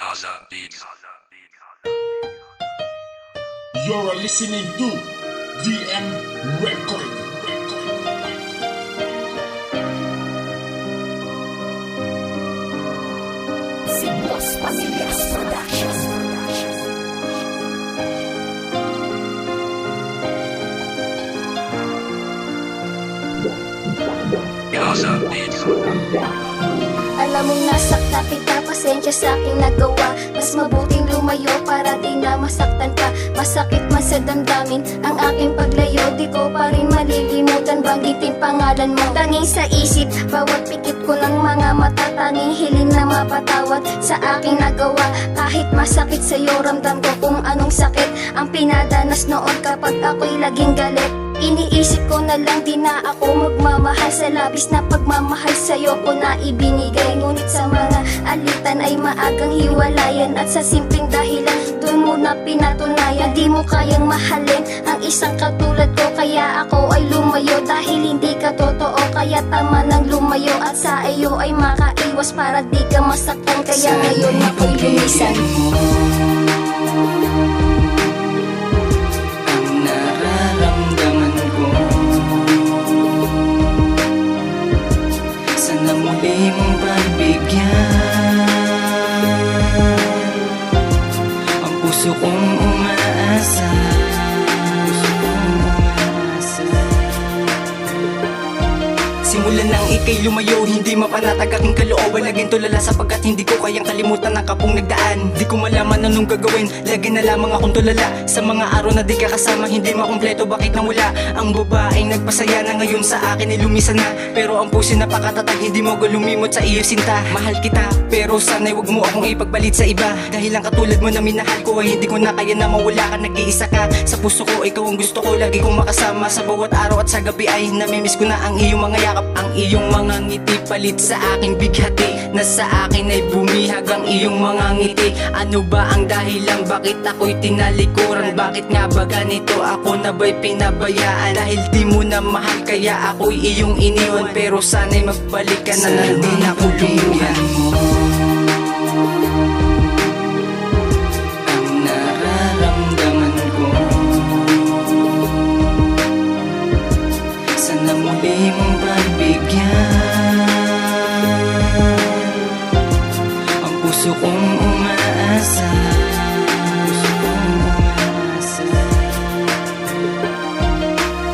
Gaza Beats. You're listening to VM Record. Siglos Pamillas Productions. Gaza Beats. Alam mong nasakta kita, pasensya sa aking nagawa. Mas mabuting lumayo para di na masaktan ka. Masakit man sa damdamin ang aking paglayo. Di ko pa rin malilimutan, banggitin pangalan mo. Tanging sa isip, bawat pikit ko ng mga mata. Tanging hiling na mapatawad sa aking nagawa. Kahit masakit sa'yo, ramdam ko kung anong sakit ang pinadanas noon kapag ako'y laging galit. Iniisip ko na lang di na ako magmamahal. Sa labis na pagmamahal sa'yo ko na ibinigay. Ngunit sa mga alitan ay maagang hiwalayan. At sa simpleng dahilan doon mo na pinatunayan di mo kayang mahalin ang isang katulad ko. Kaya ako ay lumayo dahil hindi ka totoo. Kaya tama nang lumayo at sa iyo ay makaiwas para di ka masaktan. Kaya ngayon ako'y lumisan. Sana muli mong pagbigyan ang puso kong umaasa. Simulan nang ika'y lumayo, hindi mapanatag aking kalooban. Laging tulala sapagkat hindi ko kayang kalimutan ang kapong nagdaan. Di ko malaman anong gagawin, lagi na lamang akong tulala. Sa mga araw na di ka kasama, hindi makumpleto, bakit nawala ang babaeng nagpasaya na ngayon sa akin ay lumisan na. Pero ang puso napakatatag, hindi mo lumimot sa iyo sinta. Mahal kita, pero sana'y wag mo akong ipagbalit sa iba. Dahil ang katulad mo na minahal ko ay hindi ko na kaya na mawala ka. Nag-iisa ka sa puso ko, ikaw ang gusto ko, lagi kong makasama sa bawat araw at sa gabi ay namimiss ko na ang iyong mga yakap. Ang iyong mga ngiti palit sa aking bighati, na sa akin ay bumihag ang iyong mga ngiti. Ano ba ang dahilan, bakit ako'y tinalikuran? Bakit nga ba ganito ako na ba'y pinabayaan? Dahil di mo na mahal kaya ako'y iyong iniwan. Pero sana'y magbalik ka na din ako lumihan mo. Ang nararamdaman ko, sana muli mong pagbigyan ang puso kong umaasa.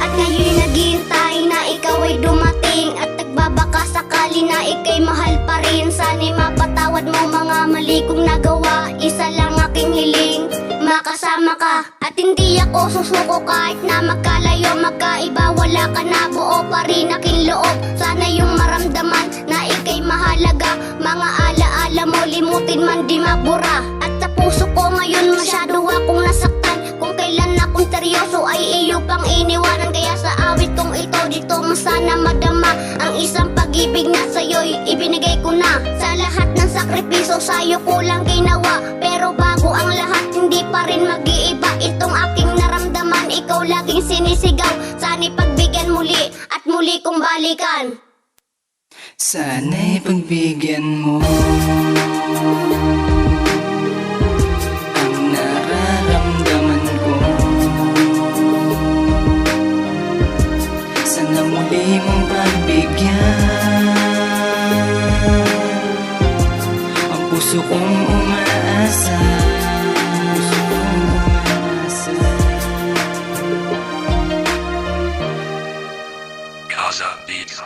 At ngayon naghihintay na ikaw ay dumating. At nagbabaka sakali na ika'y mahal pa rin. Sana'y mapatawad mo mga mali kong nagawa. Isa lang aking hiling, makasama ka. At hindi ako susuko kahit na magkalayo, magkaiba. Wala ka na, buo pa rin aking loob. Sana yung maramdaman na ika'y mahalaga. Mga alaala mo, limutin man di mabura. At sa puso ko ngayon masyado akong nasaktan. Kung kailan akong seryoso ay iyo pang iniwanan. Kaya sa awit kong ito, dito mo sana madama ang isang pag-ibig na sa'yo'y ibinigay ko na. Sa lahat ng sakripiso sa'yo ko lang ginawa. Pero bago ang lahat, hindi pa rin mag-iiba itong aking naramdaman. Ikaw laging sinisigaw, sana'y pagbigyan muli at muli kong balikan. Sana'y pagbigyan mo ang nararamdaman ko. Sana muli mong pagbigyan ang puso kong umaasa. Gaza Beats.